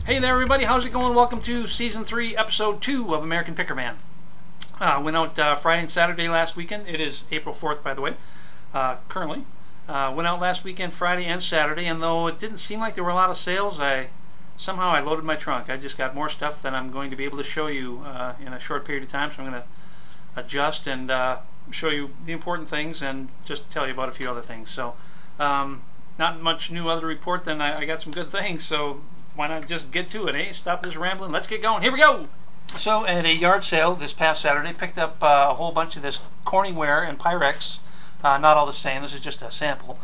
Hey there everybody, how's it going? Welcome to Season 3, Episode 2 of American Pickerman. Went out Friday and Saturday last weekend. It is April 4th, by the way, currently. Went out last weekend, Friday and Saturday, and though it didn't seem like there were a lot of sales, somehow I loaded my trunk. I just got more stuff than I'm going to be able to show you in a short period of time, so I'm going to adjust and show you the important things and just tell you about a few other things. So, not much new other report than I got some good things, so why not just get to it, eh? Stop this rambling. Let's get going. Here we go! So at a yard sale this past Saturday, picked up a whole bunch of this Corningware and Pyrex. Not all the same. This is just a sample.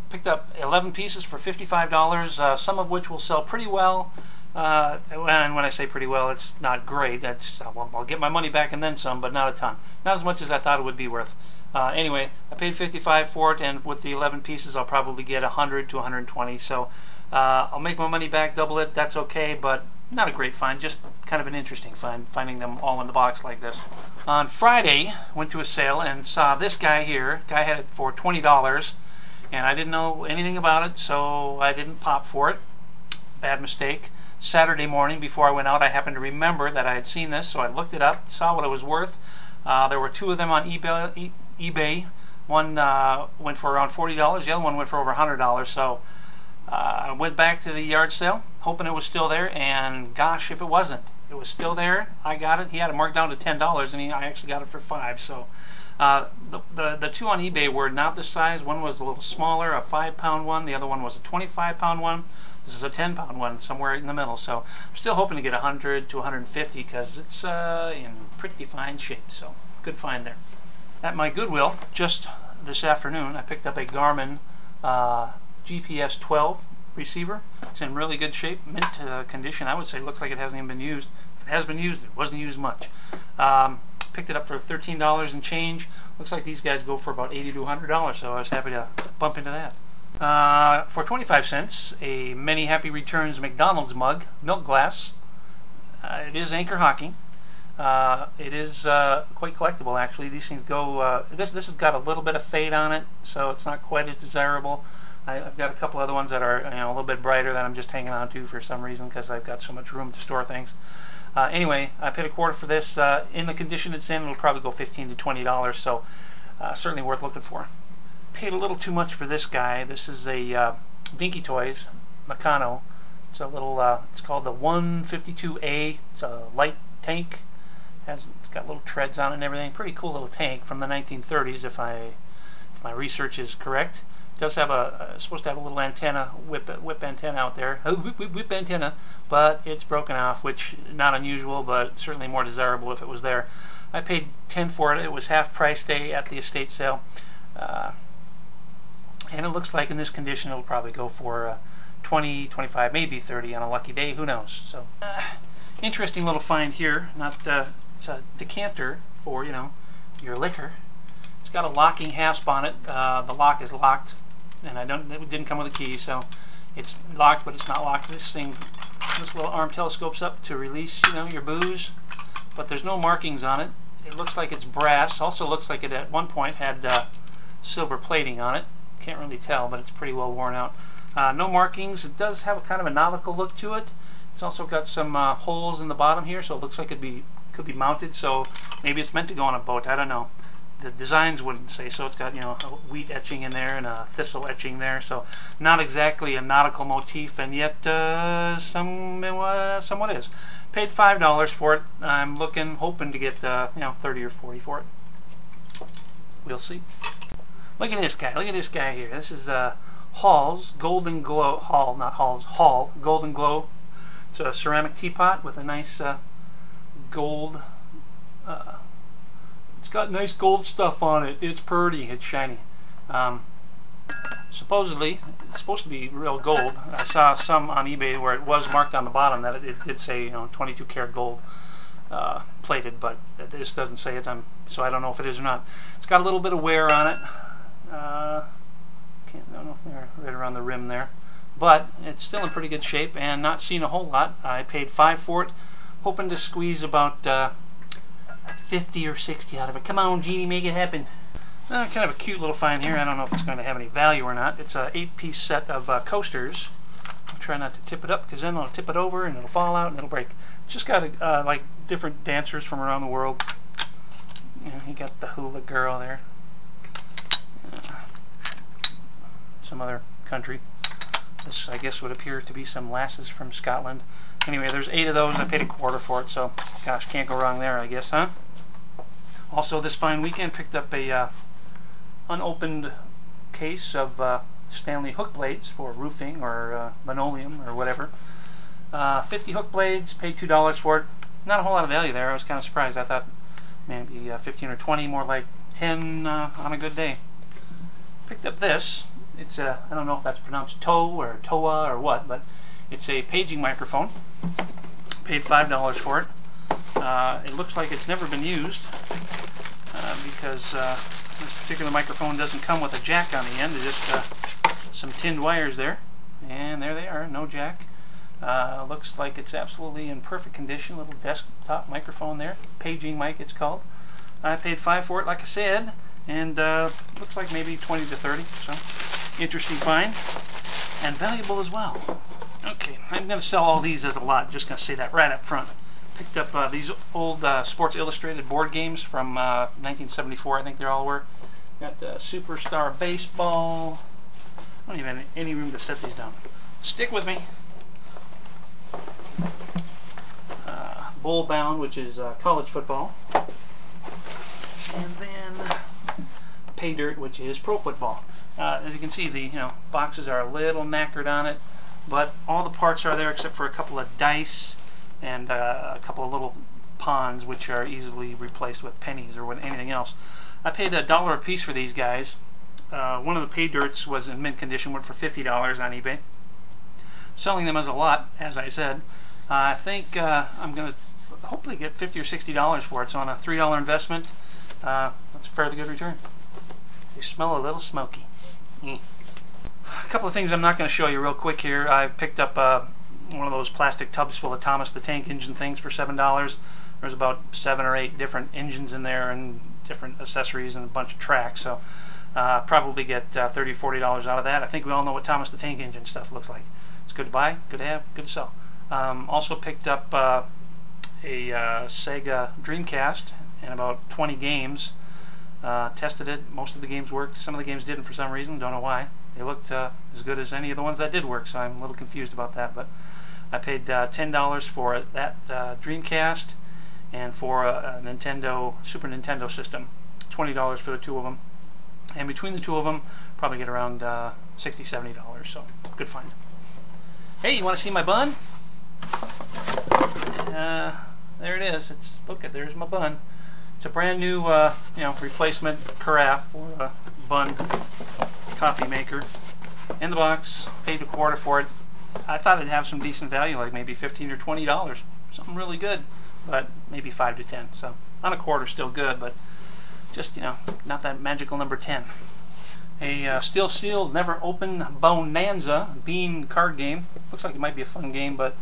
Picked up 11 pieces for $55, some of which will sell pretty well. And when I say pretty well, it's not great. I'll get my money back and then some, but not a ton. Not as much as I thought it would be worth. Anyway, I paid $55 for it, and with the 11 pieces, I'll probably get 100 to 120. So I'll make my money back, double it. That's okay, but not a great find. Just kind of an interesting find, finding them all in the box like this. On Friday, went to a sale and saw this guy here. Guy had it for $20, and I didn't know anything about it, so I didn't pop for it. Bad mistake. Saturday morning, before I went out, I happened to remember that I had seen this, so I looked it up, saw what it was worth. There were two of them on eBay. One went for around $40, the other one went for over $100. So I went back to the yard sale, hoping it was still there, and gosh, if it wasn't. It was still there. I got it. He had it marked down to $10, and I actually got it for $5. So the two on eBay were not the size. One was a little smaller, a 5-pound one. The other one was a 25-pound one. This is a 10-pound one, somewhere in the middle. So I'm still hoping to get 100 to 150 because it's in pretty fine shape. So good find there. At my Goodwill, just this afternoon, I picked up a Garmin GPS 12 receiver. It's in really good shape, mint condition. I would say it looks like it hasn't even been used. If it has been used, it wasn't used much. Picked it up for $13 and change. Looks like these guys go for about $80 to $100, so I was happy to bump into that. For 25 cents, a Many Happy Returns McDonald's mug, milk glass. It is Anchor Hocking. It is quite collectible, actually. These things go. This has got a little bit of fade on it, so it's not quite as desirable. I've got a couple other ones that are a little bit brighter that I'm just hanging on to for some reason because I've got so much room to store things. Anyway, I paid $25 for this. In the condition it's in, it'll probably go $15 to $20, so certainly worth looking for. Paid a little too much for this guy. This is a Dinky Toys Meccano. It's a little. It's called the 152A. It's a light tank. It's got little treads on it and everything. Pretty cool little tank from the 1930s, if my research is correct. It does have supposed to have a little antenna, whip antenna out there. Whip antenna, but it's broken off, which not unusual, but certainly more desirable if it was there. I paid $10 for it. It was half price day at the estate sale. And it looks like in this condition it'll probably go for 20, 25, maybe 30 on a lucky day. Who knows? So, interesting little find here. It's a decanter for your liquor. It's got a locking hasp on it. The lock is locked, and it didn't come with a key, so it's locked, but it's not locked. This little arm telescopes up to release your booze, but there's no markings on it. It looks like it's brass. Also looks like it at one point had silver plating on it. Can't really tell, but it's pretty well worn out. No markings. It does have kind of a nautical look to it. It's also got some holes in the bottom here, so it looks like it could be mounted. So maybe it's meant to go on a boat. I don't know. The designs wouldn't say so. It's got a wheat etching in there and a thistle etching there. So not exactly a nautical motif, and yet somewhat is. Paid $5 for it. I'm hoping to get 30 or 40 for it. We'll see. Look at this guy. Look at this guy here. This is Hall's Golden Glow. Hall Golden Glow. It's a ceramic teapot with a nice gold. It's got nice gold stuff on it. It's pretty. It's shiny. Supposedly, it's supposed to be real gold. I saw some on eBay where it was marked on the bottom that it did say 22 karat gold plated, but this doesn't say it. So I don't know if it is or not. It's got a little bit of wear on it. I don't know if they're right around the rim there, but it's still in pretty good shape and not seen a whole lot. I paid $5 for it, hoping to squeeze about 50 or 60 out of it. Come on, Genie, make it happen. Kind of a cute little find here. I don't know if it's going to have any value or not. It's an 8-piece set of coasters I'll try not to tip it up because then I'll tip it over and it'll fall out and it'll break. It's just got like different dancers from around the world. And you got the hula girl there. Some other country. This, I guess, would appear to be some lasses from Scotland. Anyway, there's 8 of those. I paid $1 for it, so gosh, can't go wrong there, I guess, huh? Also, this fine weekend, picked up a unopened case of Stanley hook blades for roofing or linoleum or whatever. 50 hook blades, paid $2 for it. Not a whole lot of value there. I was kind of surprised. I thought maybe 15 or 20, more like 10 on a good day. Picked up this. It's a, I don't know if that's pronounced toe or toa or what, but it's a paging microphone. Paid $5 for it. It looks like it's never been used because this particular microphone doesn't come with a jack on the end. It's just some tinned wires there, and there they are, no jack. Looks like it's absolutely in perfect condition. Little desktop microphone there, paging mic it's called. I paid $5 for it, like I said, and looks like maybe 20 to 30. So interesting find and valuable as well. Okay, I'm going to sell all these as a lot. Just going to say that right up front. Picked up these old Sports Illustrated board games from 1974, I think they all were. Got Superstar Baseball. I don't even have any room to set these down. Stick with me. Bull Bound, which is college football. And then Pay Dirt, which is pro football. As you can see, the boxes are a little knackered on it, but all the parts are there except for a couple of dice and a couple of little pawns, which are easily replaced with pennies or with anything else. I paid $1 a piece for these guys. One of the Pay Dirts was in mint condition, went for $50 on eBay. Selling them as a lot, as I said. I think I'm going to hopefully get $50 or $60 for it. So on a $3 investment, that's a fairly good return. They smell a little smoky. A couple of things I'm not going to show you real quick here. I picked up one of those plastic tubs full of Thomas the Tank Engine things for $7. There's about 7 or 8 different engines in there and different accessories and a bunch of tracks. So probably get $30 or $40 out of that. I think we all know what Thomas the Tank Engine stuff looks like. It's good to buy, good to have, good to sell. Also picked up a Sega Dreamcast and about 20 games. Tested it. Most of the games worked. Some of the games didn't for some reason. Don't know why. They looked as good as any of the ones that did work, so I'm a little confused about that. But I paid $10 for that Dreamcast and for a Super Nintendo system. $20 for the 2 of them. And between the 2 of them, probably get around $60, $70. So good find. Hey, you want to see my bun? There it is. Look at, there's my bun. It's a brand new replacement carafe for a bun coffee maker. In the box, paid $1 for it. I thought it'd have some decent value, like maybe $15 or $20. Something really good, but maybe 5 to 10. So on a quarter, still good, but just not that magical number 10. A still sealed, never open Bonanza bean card game. Looks like it might be a fun game, but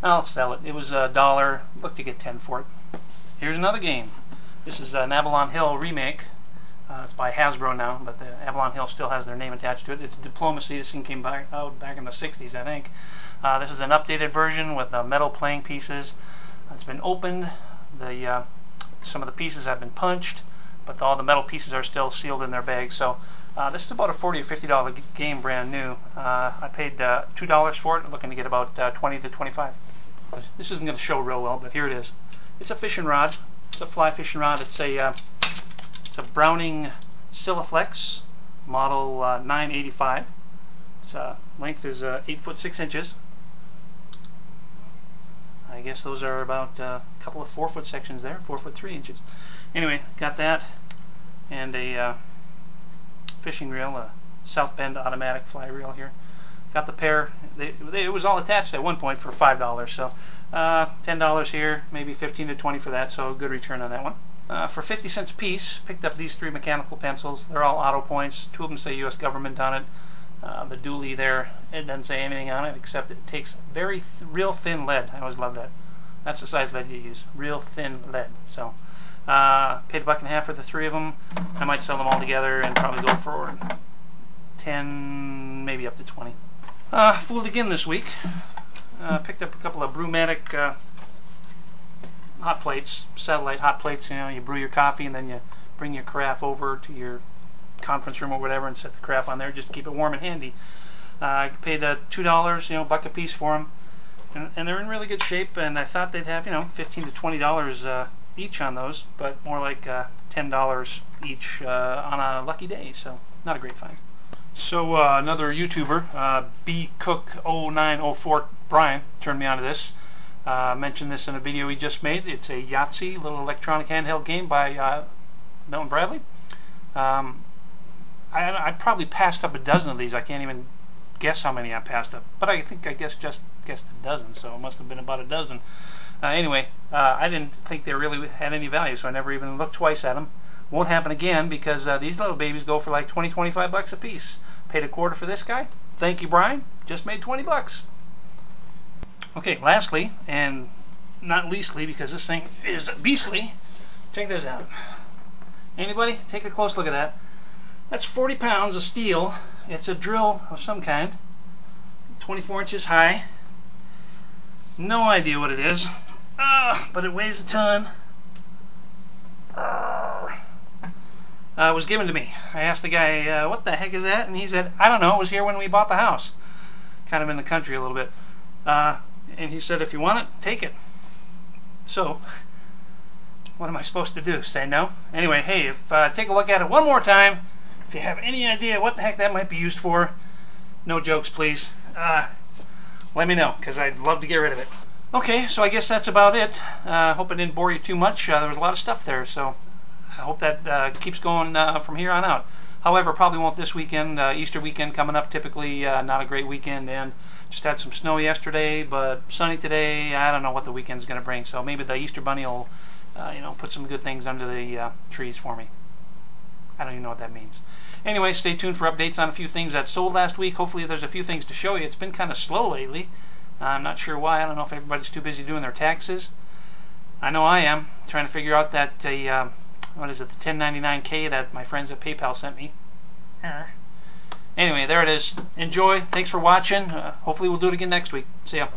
I'll sell it. It was $1. Look to get 10 for it. Here's another game. This is an Avalon Hill remake. It's by Hasbro now, but the Avalon Hill still has their name attached to it. It's Diplomacy. This thing came out back in the 60s, I think. This is an updated version with metal playing pieces. It's been opened. Some of the pieces have been punched, but all the metal pieces are still sealed in their bags. So this is about a $40 or $50 game, brand new. I paid $2 for it. I'm looking to get about 20 to 25. This isn't going to show real well, but here it is. It's a fishing rod. It's a fly fishing rod. It's a Browning Silaflex model 985. Its length is 8 foot 6 inches. I guess those are about a couple of 4 foot sections there, 4 foot 3 inches. Anyway, got that and a fishing reel, a South Bend automatic fly reel here. Got the pair. It was all attached at one point for $5, so $10 here, maybe 15 to 20 for that, so good return on that one. For 50 cents a piece, picked up these 3 mechanical pencils. They're all auto points. 2 of them say U.S. government on it. The dually there, it doesn't say anything on it except it takes real thin lead. I always love that. That's the size lead you use, real thin lead. So paid $1.50 for the 3 of them. I might sell them all together and probably go for 10, maybe up to 20. Fooled again this week. Picked up a couple of Brewmatic hot plates, satellite hot plates. You know, you brew your coffee and then you bring your carafe over to your conference room or whatever and set the carafe on there just to keep it warm and handy. I paid $2, you know, $1 a piece for them, and they're in really good shape. And I thought they'd have, you know, $15 to $20 each on those, but more like $10 each on a lucky day. So not a great find. So another YouTuber, bcook0904 Brian, turned me onto this. Mentioned this in a video he just made. It's a Yahtzee, little electronic handheld game by Milton Bradley. I probably passed up a dozen of these. I can't even guess how many I passed up, but I think I just guessed a dozen, so it must have been about a dozen. Anyway, I didn't think they really had any value, so I never even looked twice at them. Won't happen again because these little babies go for like 20-25 bucks a piece. Paid a quarter for this guy. Thank you, Brian. Just made 20 bucks. Okay, lastly, and not leastly, because this thing is beastly, check this out. Anybody? Take a close look at that. That's 40 pounds of steel. It's a drill of some kind. 24 inches high. No idea what it is, but it weighs a ton. It was given to me. I asked the guy, what the heck is that? And he said, I don't know, it was here when we bought the house. Kind of in the country a little bit. And he said, if you want it, take it. So, what am I supposed to do? Say no? Anyway, hey, take a look at it one more time. If you have any idea what the heck that might be used for, no jokes, please. Let me know, because I'd love to get rid of it. Okay, so I guess that's about it. Hope I didn't bore you too much. There was a lot of stuff there, so I hope that keeps going from here on out. However, probably won't this weekend. Easter weekend coming up, typically not a great weekend, and just had some snow yesterday, but sunny today. I don't know what the weekend's going to bring, so maybe the Easter Bunny will you know, put some good things under the trees for me. I don't even know what that means. Anyway, stay tuned for updates on a few things that sold last week. Hopefully there's a few things to show you. It's been kind of slow lately. I'm not sure why. I don't know if everybody's too busy doing their taxes. I know I am. Trying to figure out that, what is it, the 1099K that my friends at PayPal sent me. Anyway, there it is. Enjoy. Thanks for watching. Hopefully we'll do it again next week. See ya.